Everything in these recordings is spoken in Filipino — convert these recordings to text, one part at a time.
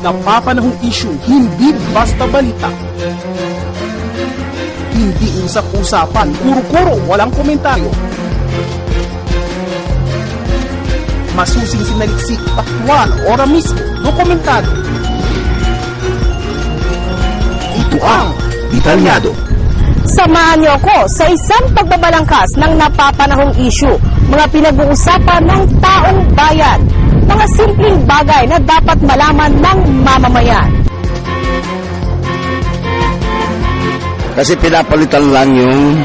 Napapanahong issue, hindi basta balita. Hindi usap-usapan, kuro-kuro, walang komentaryo. Masusing sinaliksik, aktwal, ora mismo, dokumentado. Ito ang Detalyado. Samahan niyo ako sa isang pagbabalangkas ng napapanahong issue, mga pinag-uusapan ng taong bayan, mga simpleng bagay na dapat malaman ng mamamayan. Kasi pinapalitan lang yung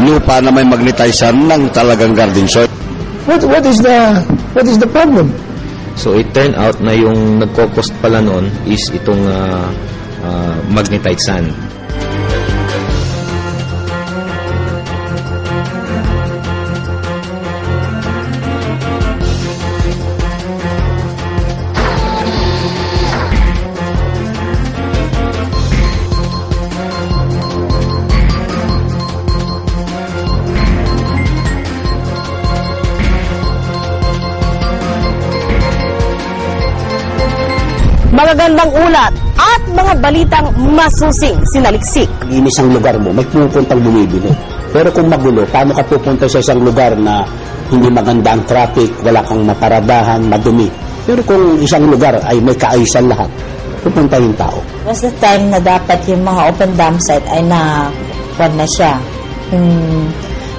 lupa na may magnetizer ng talagang garden soil. What is the problem? So it turned out na yung nagko-cost pala noon is itong magnetite sand. Magagandang ulat at mga balitang masusing sinaliksik. Linis ang lugar mo, may pupuntang bumibili. Pero kung magulo, paano ka pupunta sa isang lugar na hindi maganda ang traffic, wala kang maparadahan, madumi. Pero kung isang lugar ay may kaayusan lahat, pupunta yung tao. Was the time na dapat yung mga open dam site ay na siya.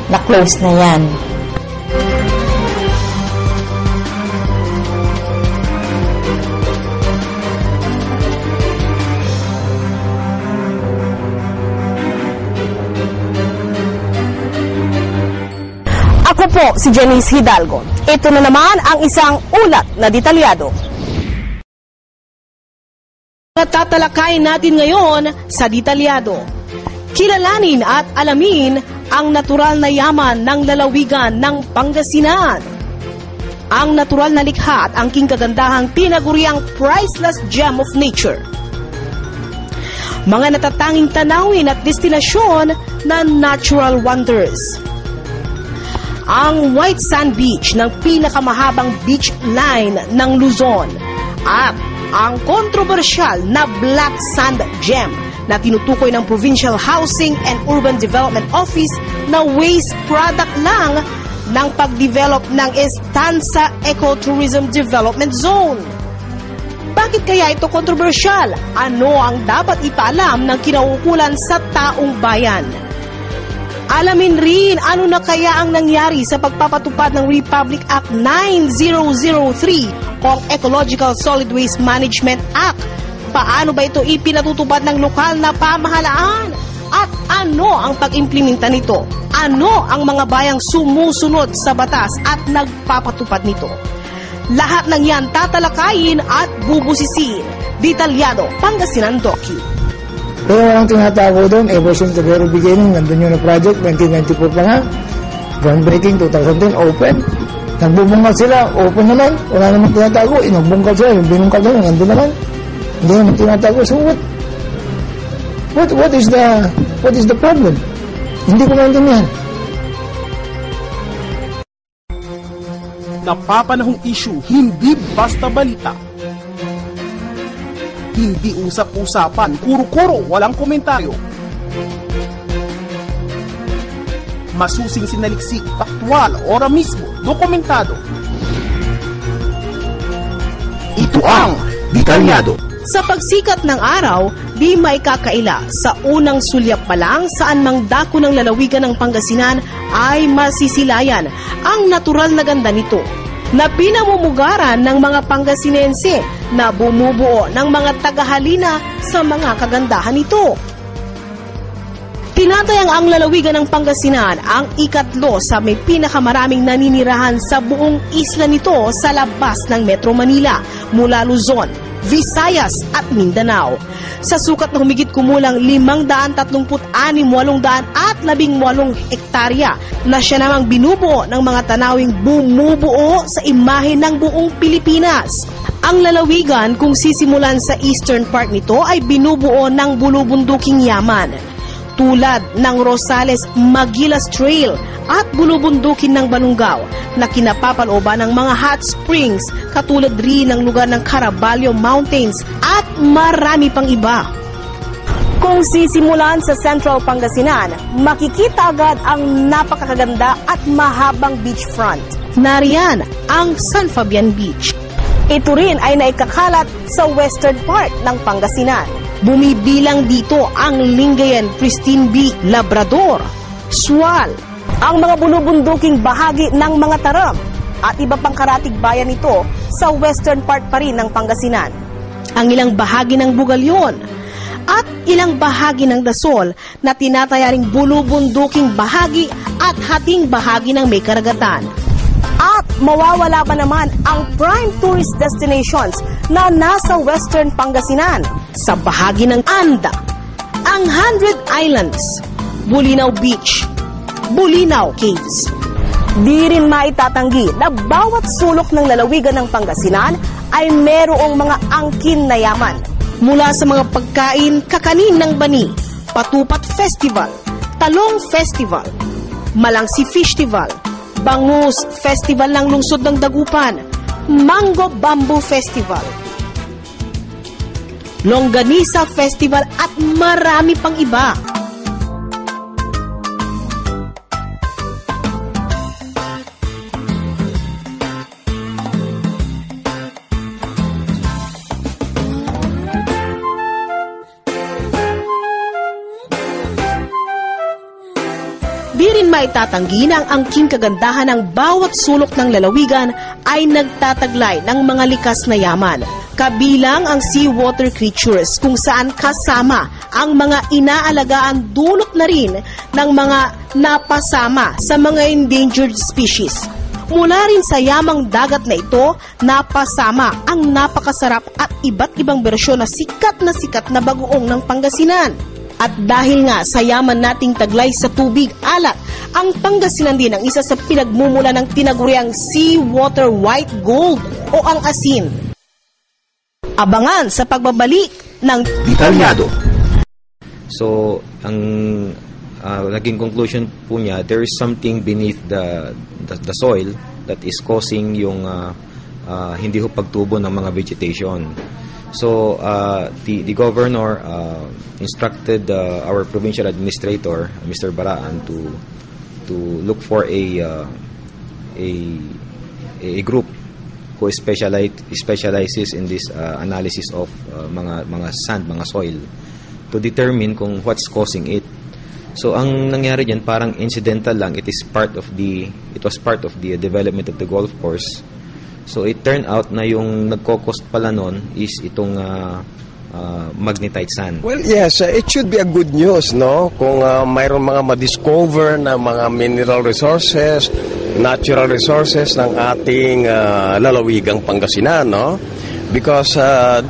Na-close na yan. Ako po si Janice Hidalgo. Ito na naman ang isang ulat na detalyado. Tatalakayin natin ngayon sa detalyado. Kilalanin at alamin ang natural na yaman ng lalawigan ng Pangasinan. Ang natural na likha at angking kagandahang tinaguriang priceless gem of nature. Mga natatanging tanawin at destinasyon na natural wonders. Ang White Sand Beach ng pinakamahabang beach line ng Luzon at ang kontrobersyal na Black Sand Gem na tinutukoy ng Provincial Housing and Urban Development Office na waste product lang ng pagdevelop ng Estanza Ecotourism Development Zone. Bakit kaya ito kontrobersyal? Ano ang dapat ipaalam ng kinauukulan sa taong bayan? Alamin rin ano na kaya ang nangyari sa pagpapatupad ng Republic Act 9003 o Ecological Solid Waste Management Act. Paano ba ito ipinatutupad ng lokal na pamahalaan? At ano ang pag-implementa nito? Ano ang mga bayang sumusunod sa batas at nagpapatupad nito? Lahat ng yan tatalakayin at bubusisiin. Detalyado, Pangasinan Docu. Pero walang tinatago doon, ever since the very beginning, nandun yung project, 1994 pa nga, groundbreaking, 2010, open. Nagbubungkal sila, open naman, wala namang tinatago, inagbungkal sila, yung binungkal doon, nandun naman, hindi naman tinatago. So what is the problem? Hindi ko maintindihan. Napapanahong issue, hindi basta balita. Hindi usap-usapan, kuro-kuro, walang komentaryo. Masusing sinaliksik, aktwal, ora mismo, dokumentado. Ito ang Detalyado. Sa pagsikat ng araw, di maikakaila sa unang sulyap pa lang saan mang dako ng lalawigan ng Pangasinan ay masisilayan ang natural na ganda nito na pinamumugaran ng mga Pangasinense na bumubuo ng mga tagahalina sa mga kagandahan nito. Tinatayang ang lalawigan ng Pangasinan ang ikatlo sa may pinakamaraming naninirahan sa buong isla nito sa labas ng Metro Manila mula Luzon, Visayas at Mindanao. Sa sukat na humigit kumulang 536,818 hektarya na siya namang binubuo ng mga tanawing bumubuo sa imahe ng buong Pilipinas. Ang lalawigan kung sisimulan sa eastern part nito ay binubuo ng bulubunduking yaman tulad ng Rosales Maguilas Trail at bulubundukin ng Balungaw na kinapapalooban ng mga hot springs katulad rin ng lugar ng Caraballo Mountains at marami pang iba. Kung sisimulan sa Central Pangasinan, makikita agad ang napakaganda at mahabang beachfront. Nariyan ang San Fabian Beach. Ito rin ay naikakalat sa western part ng Pangasinan. Bumibilang dito ang Lingayen, Pristine Beach, Labrador, Sual, ang mga bulubunduking bahagi ng mga Taram at iba pang karatig bayan nito sa western part pa rin ng Pangasinan. Ang ilang bahagi ng Bugalyon at ilang bahagi ng Dasol na tinatayaring bulubunduking bahagi at hating bahagi ng may karagatan. At mawawala pa naman ang prime tourist destinations na nasa western Pangasinan sa bahagi ng Anda, ang 100 Islands, Bulinaw Beach, Bulinaw Caves. Di rin maitatanggi na bawat sulok ng lalawigan ng Pangasinan ay merong mga angkin na yaman. Mula sa mga pagkain, kakanin ng bani, Patupat Festival, Talong Festival, Malangsi Festival, Bangus Festival ng Lungsod ng Dagupan, Mango Bamboo Festival, Longganisa Festival at marami pang iba. Di rin maitatanggi na ang angking kagandahan ng bawat sulok ng lalawigan ay nagtataglay ng mga likas na yaman. Kabilang ang seawater creatures kung saan kasama ang mga inaalagaan dulot na rin ng mga napasama sa mga endangered species. Mula rin sa yamang dagat na ito, napasama ang napakasarap at iba't ibang bersyon na sikat na bagoong ng Pangasinan. At dahil nga sa yaman nating taglay sa tubig alat, ang Pangasinan din ang isa sa pinagmumula ng tinaguriang seawater white gold o ang asin. Abangan sa pagbabalik ng Detalyado. So, ang naging conclusion po niya, there is something beneath the soil that is causing yung hindi ho pagtubo ng mga vegetation. So, the governor instructed our provincial administrator, Mr. Baraan, to look for a group who specializes in this analysis of mga sand, mga soil, to determine kung what's causing it. So, ang nangyari diyan parang incidental lang. It was part of the development of the golf course. So it turned out na yung nagko-cost pala nun is itong magnetite sand. Well, yes, it should be a good news, no? Kung mayroon mga ma-discover na mga mineral resources, natural resources ng ating lalawigang Pangasinan, no? Because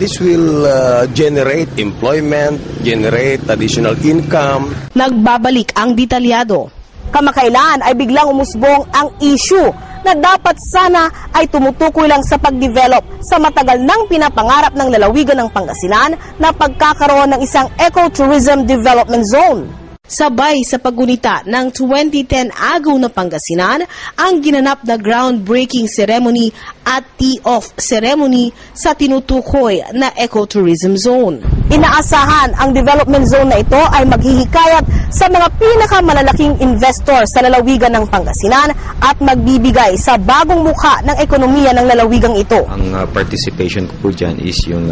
this will generate employment, generate additional income. Nagbabalik ang detalyado. Kamakailan ay biglang umusbong ang issue na dapat sana ay tumutukoy lang sa pag-develop sa matagal nang pinapangarap ng lalawigan ng Pangasinan na pagkakaroon ng isang ecotourism development zone. Sabay sa paggunita ng 2010 Agaw na Pangasinan ang ginanap na groundbreaking ceremony at tee-off ceremony sa tinutukoy na ecotourism zone. Inaasahan ang development zone na ito ay maghihikayat sa mga pinakamalalaking investor sa lalawigan ng Pangasinan at magbibigay sa bagong mukha ng ekonomiya ng lalawigang ito. Ang participation ko po dyan is yung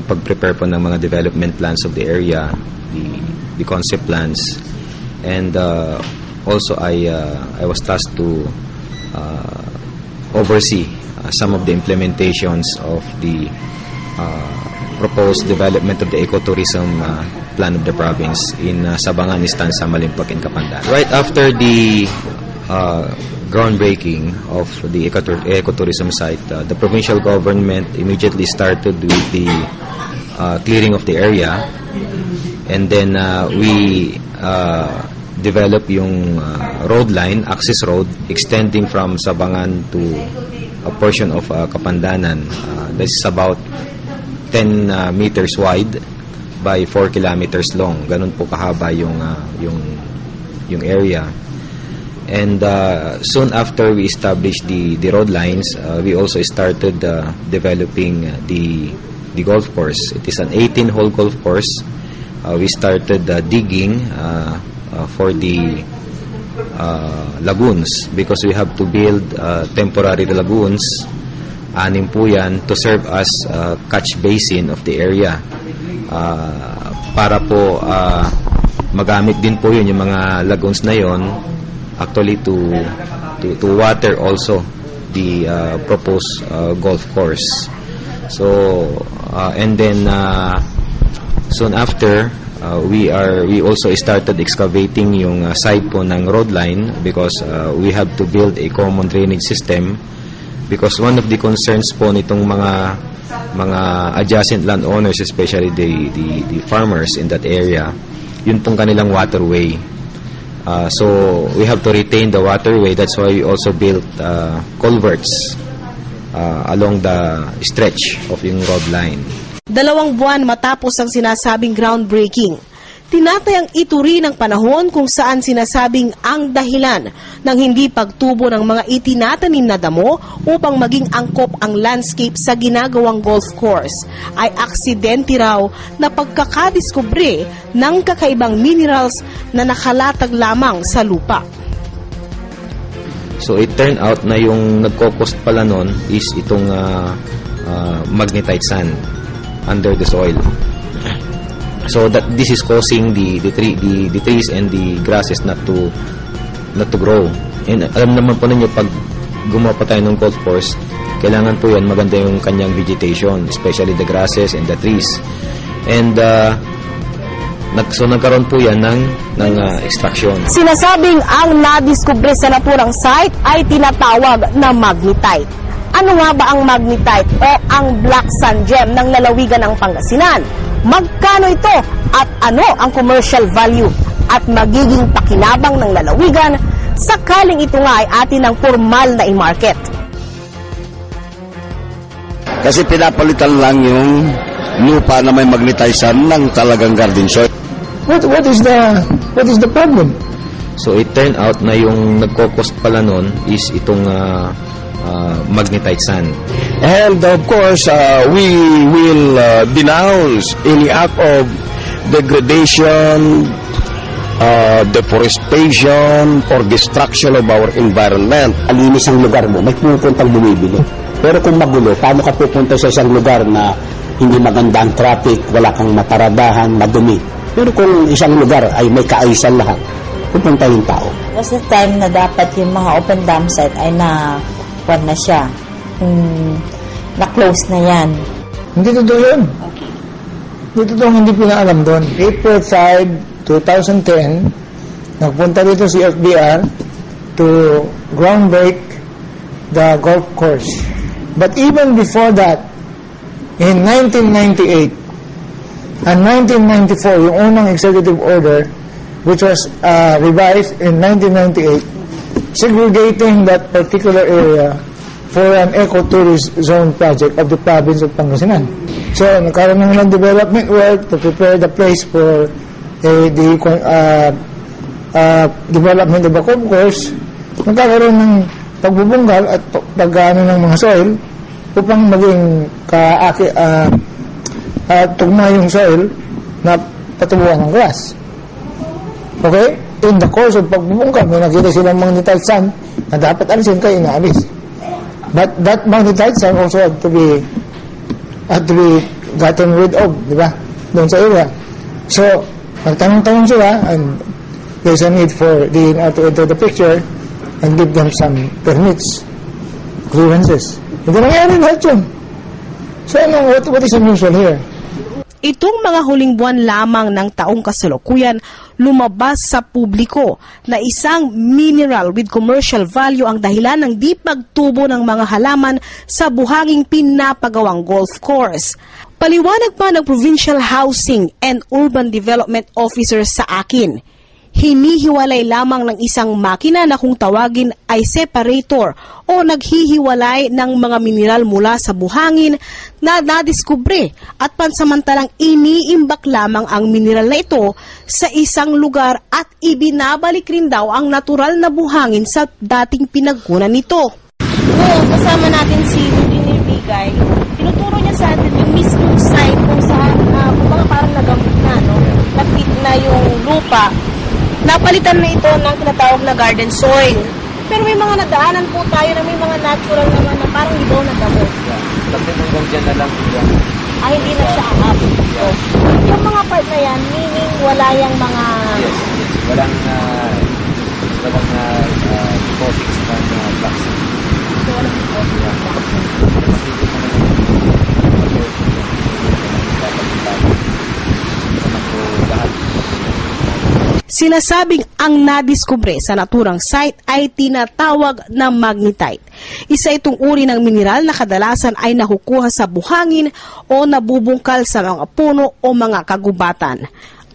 pag-prepare po ng mga development plans of the area, the concept plans, and also I was tasked to oversee some of the implementations of the proposed development of the ecotourism plan of the province in Sabangan, Istansa, Malimpag, and Kapanda. Right after the groundbreaking of the ecotourism site, the provincial government immediately started with the clearing of the area, and then we develop yung road line, access road, extending from Sabangan to a portion of Kapandanan. This is about 10 meters wide by 4 kilometers long. Ganun po kahaba yung yung area. And soon after we established the road lines, we also started developing the golf course. It is an 18-hole golf course. We started digging for the lagoons because we have to build temporary lagoons. 6 po yan to serve as catch basin of the area. Para po magamit din po yun yung mga lagoons na yon actually to water also the proposed golf course. So and then soon after we also started excavating yung side po ng road line because we have to build a common drainage system because one of the concerns po nitong mga adjacent landowners, especially the farmers in that area, yun pong kanilang waterway. So we have to retain the waterway. That's why we also built culverts along the stretch of yung road line. 2 buwan matapos ang sinasabing groundbreaking, tinatayang ito rin ang panahon kung saan sinasabing ang dahilan ng hindi pagtubo ng mga itinatanim na damo upang maging angkop ang landscape sa ginagawang golf course ay aksidente raw na pagkakadiskubre ng kakaibang minerals na nakalatag lamang sa lupa. So it turned out na yung nagko-cost pala nun is itong magnetite sand under the soil. So that this is causing the trees and the grasses not to grow. And alam naman po ninyo, pag gumawa pa tayo ng golf course, kailangan po yan maganda yung kanyang vegetation, especially the grasses and the trees. And so nagkaroon po yan ng extraction. Sinasabing ang nadiskubre sa naturang site ay tinatawag na magnetite. Ano nga ba ang magnetite o ang black sand gem ng lalawigan ng Pangasinan? Magkano ito at ano ang commercial value at magiging pakinabang ng lalawigan sakaling ito nga ay atin ng formal na i-market? Kasi pinapalitan lang yung lupa na may magnetizan ng talagang garden soil. What is the problem? So it turned out na yung nagko-cost pala nun is itong magnetite sand. And of course, we will denounce any act of degradation, deforestation, or destruction of our environment. Alinis ang lugar mo, may pupuntang bumibili. Pero kung magulo, paano ka pupunta sa isang lugar na hindi maganda ang traffic, wala kang maparadahan, madumi? Pero kung isang lugar ay may kaayusan lahat, pupunta yung tao. Kasi time na dapat yung mga open dam site ay na siya. Na-close na yan. Hindi totoo yun. Okay. Hindi totoo, hindi pinaalam doon. April 5, 2010, nagpunta dito si FBR to groundbreak the golf course. But even before that, in 1998 and 1994, yung unang executive order, which was revised in 1998, segregating that particular area for an ecotourism zone project of the province of Pangasinan. So, nagkaroon ng development work to prepare the place for the development of the golf course. Nagkaroon ng pagbubunggal at paggaano ng mga soil upang maging tugma yung soil na patubuan ng grass. Okay? In the course of pagbubungkal, may nakita silang magnetite sand na dapat alisin kayo, inaalis. But that magnetite sand also had to be gotten rid of, di ba? Doon sa area. So, nagtanong-tanong sila and there's a need for DNR to enter the picture and give them some permits, clearances. Hindi nangyari lahat yun. So, what is unusual here? Itong mga huling buwan lamang ng taong kasalukuyan, lumabas sa publiko na isang mineral with commercial value ang dahilan ng di pagtubo ng mga halaman sa buhanging pinapagawang golf course. Paliwanag pa ng Provincial Housing and Urban Development Officer sa akin, hinihiwalay lamang ng isang makina na kung tawagin ay separator o naghihiwalay ng mga mineral mula sa buhangin na nadiskubre at pansamantalang iniimbak lamang ang mineral na ito sa isang lugar at ibinabalik rin daw ang natural na buhangin sa dating pinagkunan nito. Ngayon, kasama natin si Engineer Bigay. Tinuturo niya sa atin yung mismong site kung saan, kumbaga parang nagamit na, no? Napit na yung lupa. Napalitan na ito ng tinatawag na garden soil. Pero may mga nadaanan po tayo na may mga natural naman na parang hindi daw nagamot. Tapos hanggang dyan na lang po yan. Hindi na siya aabot dito. Yung mga part na yan, meaning wala yung mga... Yes. Walang deposits ng blocks. So, walang deposit ng blocks. Sinasabing ang nadiskubre sa naturang site ay tinatawag na magnetite. Isa itong uri ng mineral na kadalasan ay nakukuha sa buhangin o nabubungkal sa mga puno o mga kagubatan.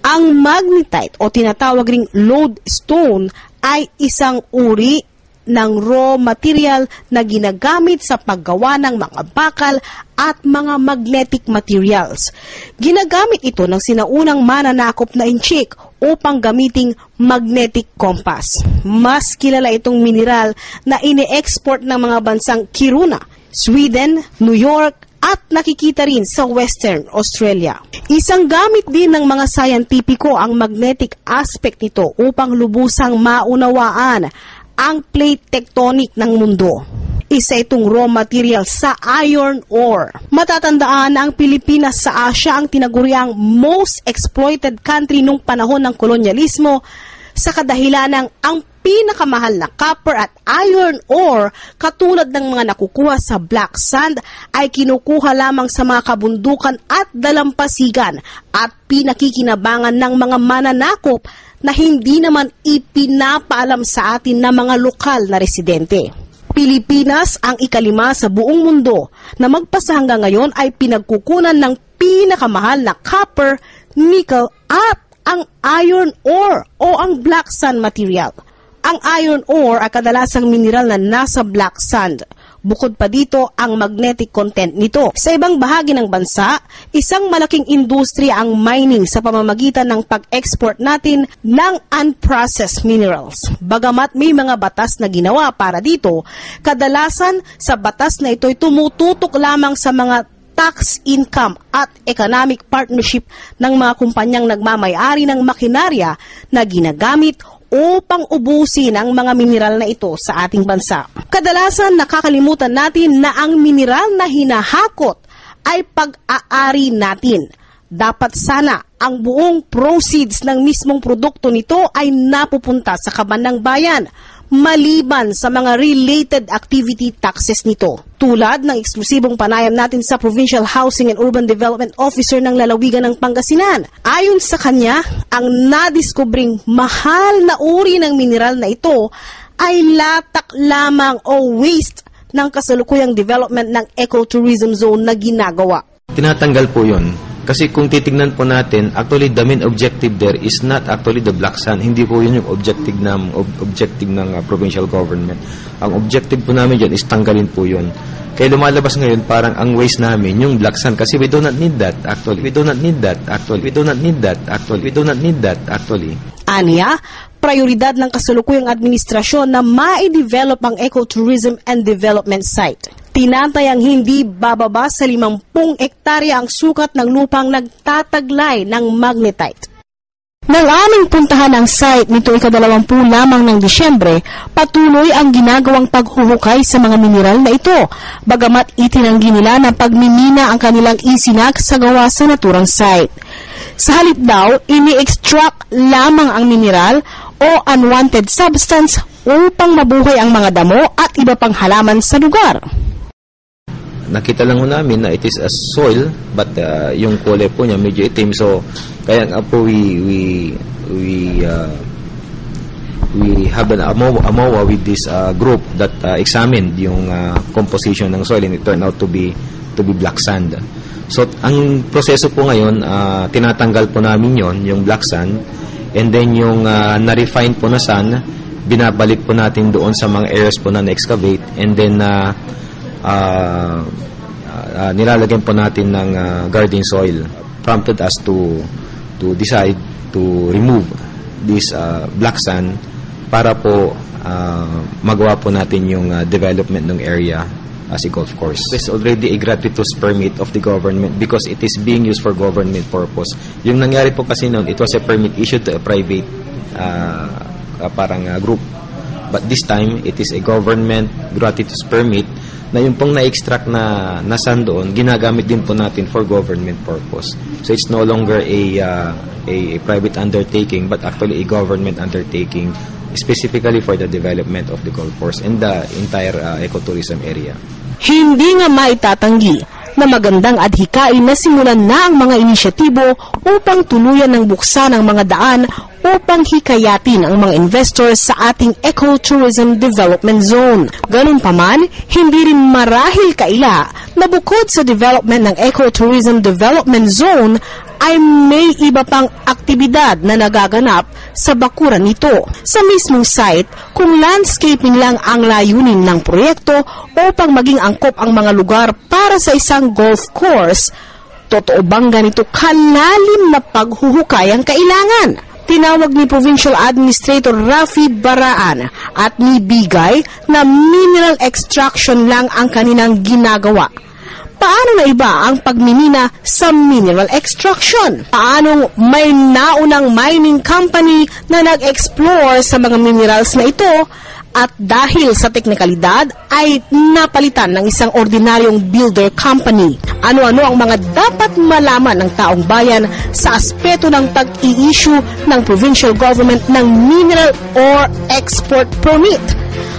Ang magnetite o tinatawag ring lodestone ay isang uri ng raw material na ginagamit sa paggawa ng mga bakal at mga magnetic materials. Ginagamit ito ng sinaunang mananakop na inchik upang gamiting magnetic compass. Mas kilala itong mineral na ine-export ng mga bansang Kiruna, Sweden, New York, at nakikita rin sa Western Australia. Isang gamit din ng mga sayantipiko ang magnetic aspect nito upang lubusang maunawaan ang plate tectonic ng mundo. Isa itong raw material sa iron ore. Matatandaan na ang Pilipinas sa Asia ang tinaguriang most exploited country nung panahon ng kolonyalismo sa kadahilan ng ang pinakamahal na copper at iron ore katulad ng mga nakukuha sa black sand ay kinukuha lamang sa mga kabundukan at dalampasigan at pinakikinabangan ng mga mananakop na hindi naman ipinapaalam sa atin na mga lokal na residente. Pilipinas ang ikalima sa buong mundo na magpasa hanggang ngayon ay pinagkukunan ng pinakamahal na copper, nickel at ang iron ore o ang black sand material. Ang iron ore ay kadalasang mineral na nasa black sand. Bukod pa dito ang magnetic content nito. Sa ibang bahagi ng bansa, isang malaking industriya ang mining sa pamamagitan ng pag-export natin ng unprocessed minerals. Bagamat may mga batas na ginawa para dito, kadalasan sa batas na ito ay tumututok lamang sa mga tax income at economic partnership ng mga kumpanyang nagmamay-ari ng makinarya na ginagamit upang ubusin ang mga mineral na ito sa ating bansa. Kadalasan nakakalimutan natin na ang mineral na hinahakot ay pag-aari natin. Dapat sana ang buong proceeds ng mismong produkto nito ay napupunta sa kaban ng bayan, maliban sa mga related activity taxes nito. Tulad ng eksklusibong panayam natin sa Provincial Housing and Urban Development Officer ng Lalawigan ng Pangasinan. Ayon sa kanya, ang nadiskubring mahal na uri ng mineral na ito ay latak lamang o waste ng kasalukuyang development ng ecotourism zone na ginagawa. Tinatanggal po yun. Kasi kung titignan po natin, actually the main objective there is not actually the black sand. Hindi po yun yung objective ng provincial government. Ang objective po namin dyan is tanggalin po yun. Kaya lumalabas ngayon parang ang waste namin yung black sand kasi we do not need that actually. We do not need that actually. We do not need that actually. We do not need that actually. Aniya, prioridad ng kasalukuyang administrasyon na ma-develop ang ecotourism and development site. Tinatayang hindi bababa sa 50 ektarya ang sukat ng lupang nagtataglay ng magnetite. Nang aming puntahan ang site nito ika-20 lamang ng Disyembre, patuloy ang ginagawang paghuhukay sa mga mineral na ito, bagamat itinanggi nila na pagmimina ang kanilang isinak sa gawa sa naturang site. Sa halip daw, ini-extract lamang ang mineral o unwanted substance upang mabuhay ang mga damo at iba pang halaman sa lugar. Nakita lang ho namin na it is a soil but yung kulay po niya medyo itim, so kaya nga po we have an AMOA with this group that examined yung composition ng soil and it turned out to be black sand. So ang proseso po ngayon, tinatanggal po namin yung black sand And then yung na-refine po na sand, binabalik po natin doon sa mga areas po na na-excavate, and then nilalagyan po natin ng garden soil. Prompted us to decide to remove this black sand para po magawa po natin yung development ng area as a golf course. There's already a gratuitous permit of the government because it is being used for government purpose. Yung nangyari po kasi noon, it was a permit issued to a private group. But this time, it is a government gratuitous permit na yung pong na-extract na sand doon, ginagamit din po natin for government purpose. So it's no longer a private undertaking but actually a government undertaking specifically for the development of the golf course and the entire ecotourism area. Hindi nga maitatanggi na magandang adhikain na simulan na ang mga inisyatibo upang tuluyan ng buksan ang mga daan upang hikayatin ang mga investors sa ating ecotourism development zone. Ganun pa man, hindi rin marahil kaila na bukod sa development ng ecotourism development zone ay may iba pang aktibidad na nagaganap sa bakuran nito. Sa mismong site, kung landscaping lang ang layunin ng proyekto upang maging angkop ang mga lugar para sa isang golf course, totoo bang ganito kalalim na paghuhukay ang kailangan? Tinawag ni Provincial Administrator Rafi Baraan at ni Bigay na mineral extraction lang ang kaninang ginagawa. Paano na iba ang pagmimina sa mineral extraction? Paanong may naunang mining company na nag-explore sa mga minerals na ito at dahil sa teknikalidad ay napalitan ng isang ordinaryong builder company? Ano-ano ang mga dapat malaman ng taong bayan sa aspeto ng pag-i-issue ng provincial government ng mineral or export permit?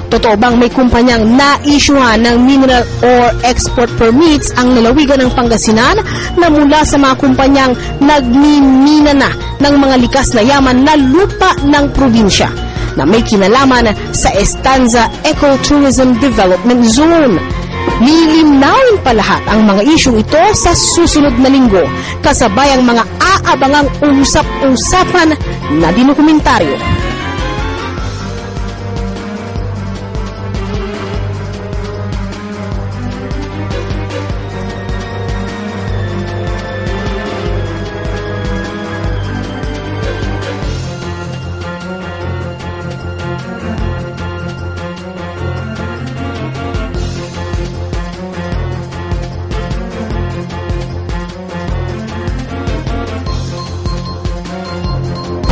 Totoo bang may kumpanyang na-issuehan ng mineral or export permits ang lalawigan ng Pangasinan na mula sa mga kumpanyang nagmimina na ng mga likas na yaman na lupa ng probinsya na may kinalaman sa Estanza Ecotourism Development Zone? Lilinawin pa lahat ang mga isyong ito sa susunod na linggo kasabay ang mga aabangang usap-usapan na dinokumentaryo.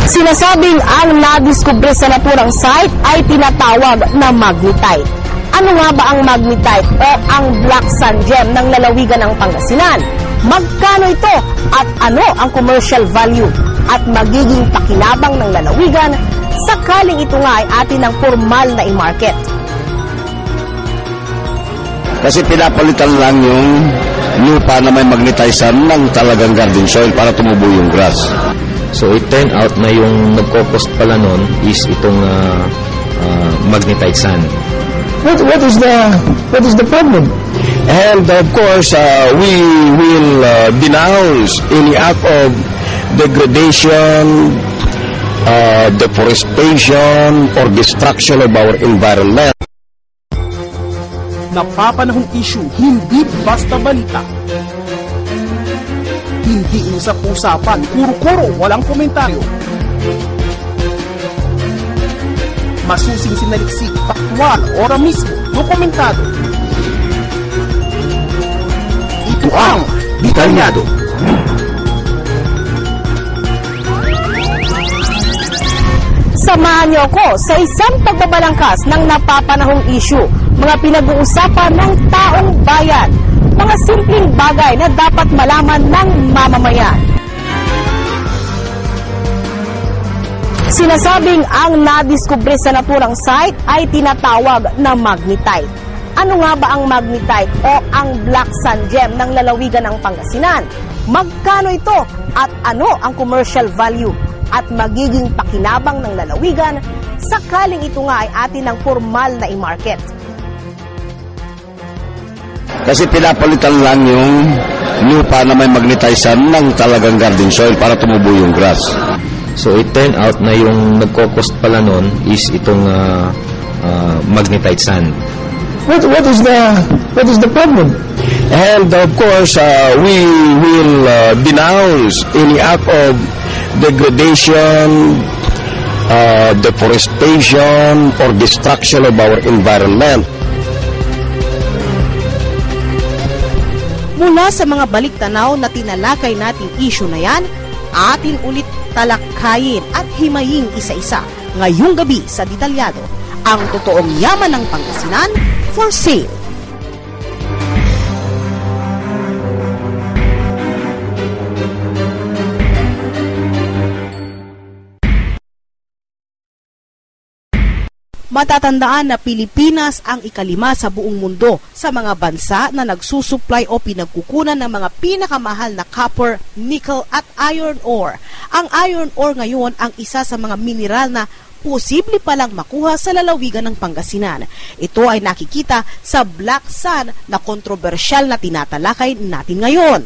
Sinasabing ang nadiskubre sa naturang site ay tinatawag na magnetite. Ano nga ba ang magnetite o ang black sand gem ng lalawigan ng Pangasinan? Magkano ito at ano ang commercial value at magiging pakinabang ng lalawigan sakaling ito nga ay atin ng formal na i-market? Kasi pinapalitan lang yung lupa na may magnetizan ng talagang garden soil para tumubo yung grass. So it turned out na yung nagko-cost pala nun is itong magnetite sand. What is the problem? And of course, we will denounce any act of degradation, deforestation, or destruction of our environment. Napapanahong issue, hindi basta balita. Hindi usap-usapan, kuro-kuro, walang komentaryo. Masusing sinaliksik, faktual, ora mismo, dokumentado. Ito ang Detalyado. Samahan niyo ako sa isang pagbabalangkas ng napapanahong issue, mga pinag-uusapan ng taong bayan, mga simpleng bagay na dapat malaman ng mamamayan. Sinasabing ang nadiskubre sa naturang site ay tinatawag na magnetite. Ano nga ba ang magnetite o ang black sand gem ng lalawigan ng Pangasinan? Magkano ito at ano ang commercial value at magiging pakinabang ng lalawigan sakaling ito nga ay atin ng formal na i-market? Kasi pinapalitan lang yung lupa na may magnetizan ng talagang garden soil para tumubo yung grass. So it turned out na yung nagko-cost pala nun is itong magnetite sand. What is the problem? And of course, we will denounce any act of degradation, deforestation, or destruction of our environment. Mula sa mga baliktanaw na tinalakay nating issue na yan, atin ulit talakayin at himayin isa-isa ngayong gabi sa Detalyado ang totoong yaman ng Pangasinan for sale. Matatandaan na Pilipinas ang ikalima sa buong mundo sa mga bansa na nagsusupply o pinagkukunan ng mga pinakamahal na copper, nickel at iron ore. Ang iron ore ngayon ang isa sa mga mineral na posible palang makuha sa lalawigan ng Pangasinan. Ito ay nakikita sa black sand na kontrobersyal na tinatalakay natin ngayon.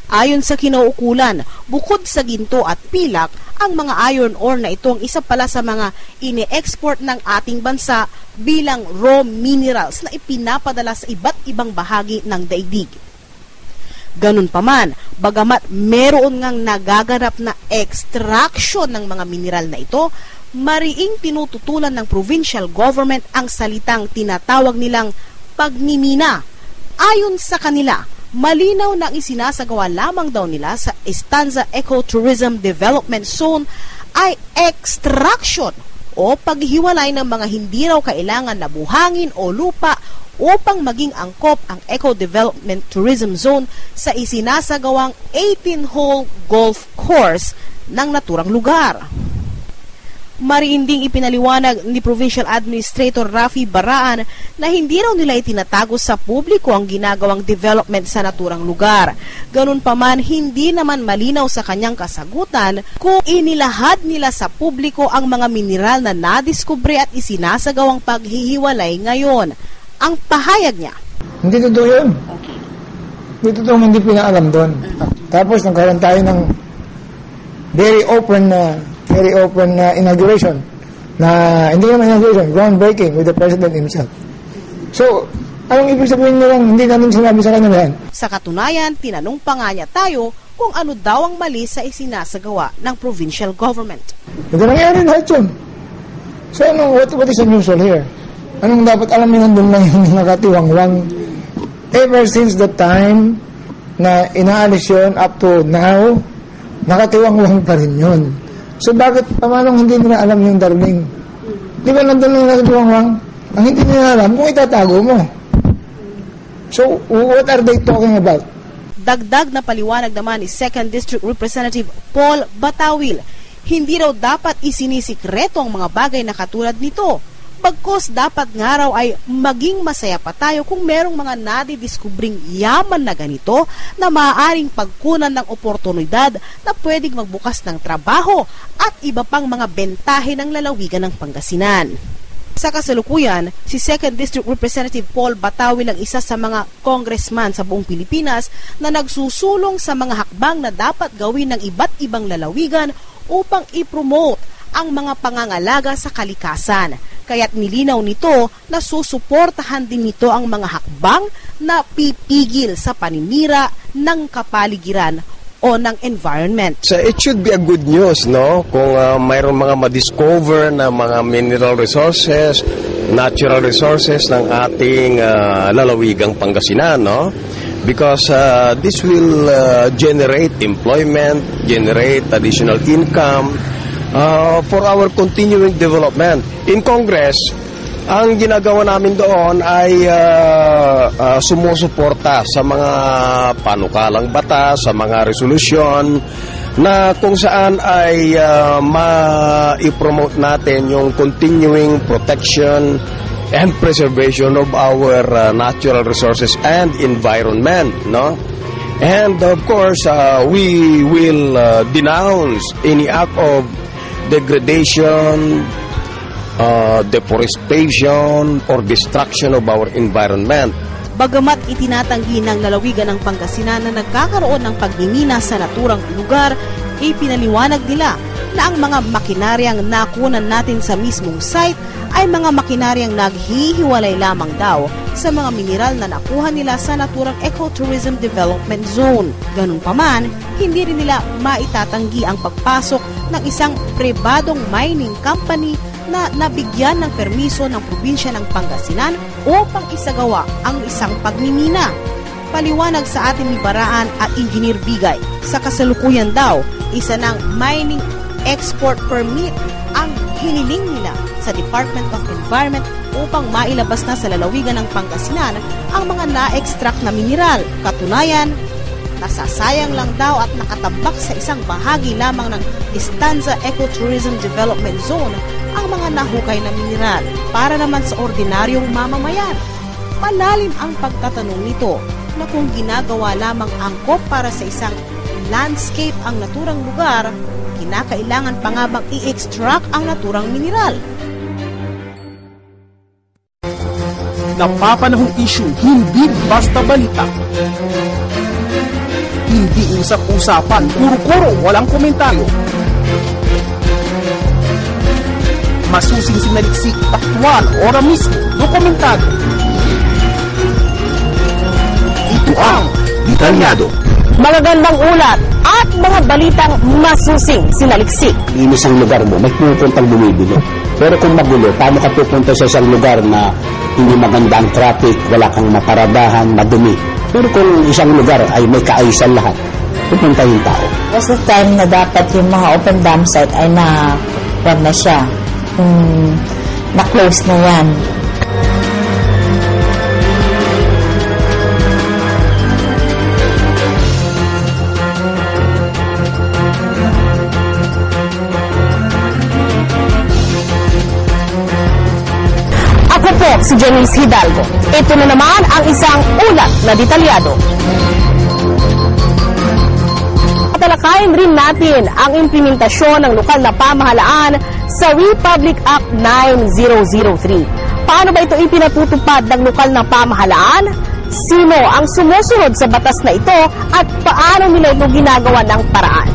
Ayon sa kinaukulan, bukod sa ginto at pilak, ang mga iron ore na ito ang isa pala sa mga ine-export ng ating bansa bilang raw minerals na ipinapadala sa iba't ibang bahagi ng daigdig. Ganun pa man, bagamat meron ngang nagaganap na extraction ng mga mineral na ito, mariing tinututulan ng provincial government ang salitang tinatawag nilang pagmimina. Ayon sa kanila, malinaw na ang isinasagawa lamang daw nila sa Estanza Ecotourism Development Zone ay extraction o paghiwalay ng mga hindi raw kailangan na buhangin o lupa upang maging angkop ang Eco Development Tourism Zone sa isinasagawang 18-hole golf course ng naturang lugar. Mariinding ipinaliwanag ni Provincial Administrator Rafi Baraan na hindi raw nila itinatago sa publiko ang ginagawang development sa naturang lugar. Ganun pa man, hindi naman malinaw sa kanyang kasagutan kung inilahad nila sa publiko ang mga mineral na nadiskubre at isinasagawang paghihiwalay ngayon. Ang pahayag niya, Hindi totoo yun. Hindi totoo, hindi pinaalam doon. Tapos nagkaroon tayo ng very open inauguration hindi naman inauguration, groundbreaking with the President himself. So, anong ibig sabihin nila hindi namin sinabi sa kanila yan? Sa katunayan, tinanong pa nga niya tayo kung ano daw ang mali sa isinasagawa ng provincial government. Hindi nangyari lahat yun. So, what is unusual here? Anong dapat alamin nandun lang yung nakatiwangwang? Ever since the time na inaalis yun up to now, nakatiwangwang pa rin yun. So bakit, paano hindi nila alam yung Darling? Di ba nandun lang nakatiwangwang? Ang hindi nila alam kung itatago mo. So, what are they talking about? Dagdag na paliwanag naman ni 2nd District Representative Paul Batawil, hindi raw dapat isinisikreto ang mga bagay na katulad nito. Bagkos dapat nga raw ay maging masaya pa tayo kung merong mga nadidiskubring yaman na ganito na maaaring pagkunan ng oportunidad na pwedeng magbukas ng trabaho at iba pang mga bentahe ng lalawigan ng Pangasinan. Sa kasalukuyan, si 2nd District Representative Paul Batawil ang isa sa mga congressman sa buong Pilipinas na nagsusulong sa mga hakbang na dapat gawin ng iba't ibang lalawigan upang i-promote ang mga pangangalaga sa kalikasan. Kaya't nilinaw nito na susuportahan din nito ang mga hakbang na pipigil sa paninira ng kapaligiran o ng environment. So it should be a good news, no? Kung mayroong mga ma-discover na mga mineral resources, natural resources ng ating lalawigang Pangasinan, no? Because this will generate employment, generate additional income for our continuing development. In Congress, ang ginagawa namin doon ay sumusuporta sa mga panukalang batas, sa mga resolusyon na kung saan ay ma-promote natin yung continuing protection and preservation of our natural resources and environment, no? And of course, we will denounce any act of degradation, deforestation, or destruction of our environment. Bagamat itinatanggi ng lalawigan ng Pangasinan na nagkakaroon ng pagmimina sa naturang lugar, ipinaliwanag nila na ang mga makinaryang nakunan natin sa mismong site ay mga makinaryang naghihiwalay lamang daw sa mga mineral na nakuha nila sa naturang Ecotourism Development Zone. Ganun pa man, hindi rin nila maitatanggi ang pagpasok ng isang pribadong mining company na nabigyan ng permiso ng probinsya ng Pangasinan upang isagawa ang isang pagmimina. Paliwanag sa atin ni Baraan at Engineer Bigay, sa kasalukuyan daw, isa ng mining export permit ang hiniling nila sa Department of Environment upang mailabas na sa lalawigan ng Pangasinan ang mga na-extract na mineral. Katunayan, nasasayang lang daw at nakatambak sa isang bahagi lamang ng Istanza Ecotourism Development Zone ang mga nahukay na mineral para naman sa ordinaryong mamamayan. Malalim ang pagtatanong nito na kung ginagawa lamang angkop para sa isang landscape ang naturang lugar, kinakailangan pa nga bang i-extract ang naturang mineral? Napapanahong issue, hindi basta balita. Hindi usap-usapan, kuro-kuro, walang komentaryo. Masusing sinaliksik, aktwal, ora mismo, dokumentado. Ito ang Detalyado. Magagandang ulat at mga balitang masusing sinaliksik. Inis ang lugar mo, may pupuntang bumibili. Pero kung magulo, paano ka pupunta sa isang lugar na hindi maganda ang traffic, wala kang maparadahan, madumi? Pero kung isang lugar ay may kaayusan lahat, pupunta yung tao. Was the time na dapat yung mga open dam site ay na siya. Na-close na yan. Ako po si Janice Hidalgo. Ito na naman ang isang ulat na detalyado. Talakayin rin natin ang implementasyon ng lokal na pamahalaan sa Republic Act 9003. Paano ba ito ipinatutupad ng lokal na pamahalaan? Sino ang sumusunod sa batas na ito at paano nila ito ginagawa ng paraan?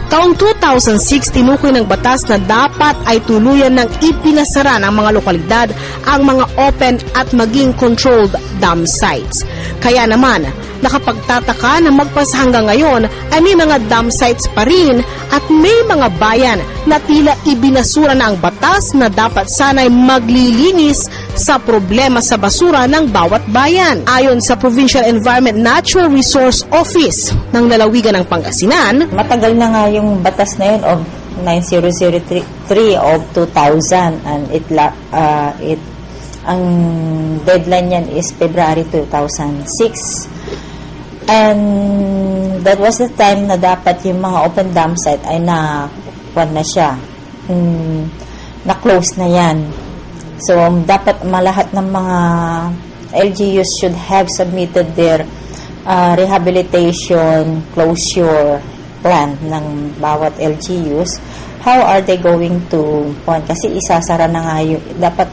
Taong 2006, tinukoy ng batas na dapat ay tuluyan ng ipinasara ng mga lokalidad ang mga open at maging controlled dam sites. Kaya naman, nakapagtataka na magpas hanggang ngayon ay may mga dam sites pa rin at may mga bayan na tila ibinasura na ang batas na dapat sana'y maglilinis sa problema sa basura ng bawat bayan. Ayon sa Provincial Environment Natural Resource Office ng lalawigan ng Pangasinan, Matagal na nga yung batas na yun of 9003 of 2000 and ang deadline yan is February 2006. And that was the time na dapat yung mga open dam site ay na siya. Na-close na yan. So, dapat malahat ng mga LGUs should have submitted their rehabilitation closure plan ng bawat LGUs. How are they going to kasi isasara na nga yung dapat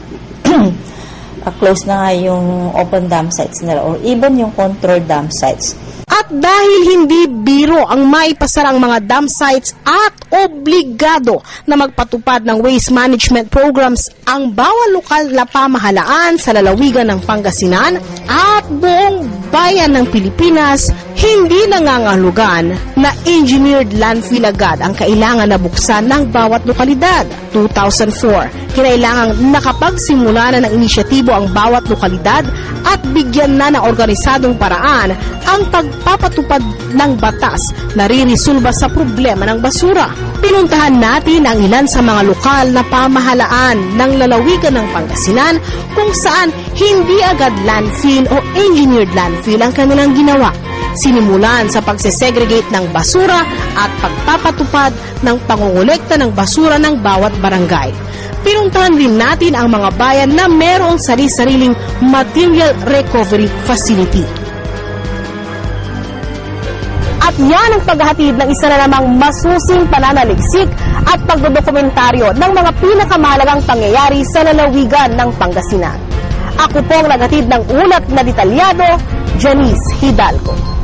close na nga yung open dam sites nila or even yung controlled dam sites. At dahil hindi biro ang maipasarang mga dam sites at obligado na magpatupad ng waste management programs ang bawat lokal na pamahalaan sa lalawigan ng Pangasinan at buong bayan ng Pilipinas, hindi nangangahulugan na engineered landfill agad ang kailangan na buksan ng bawat lokalidad. 2004, kinailangang nakapagsimula na ng inisyatibo ang bawat lokalidad at bigyan na ng organisadong paraan ang pagpapatupad ng batas na ririsulba sa problema ng basura. Pinuntahan natin ang ilan sa mga lokal na pamahalaan ng lalawigan ng Pangasinan kung saan hindi agad landfill o engineered landfill ang kanilang ginawa. Sinimulan sa pagsesegregate ng basura at pagpapatupad ng pangongolekta ng basura ng bawat barangay. Pinuntahan rin natin ang mga bayan na mayroong sari-sariling material recovery facility. At yan ang paghahatid ng isa na namang masusing pananaliksik at pagdodokumentaryo ng mga pinakamahalagang pangyayari sa lalawigan ng Pangasinan. Ako pong naghatid ng ulat na detalyado, Janice Hidalgo.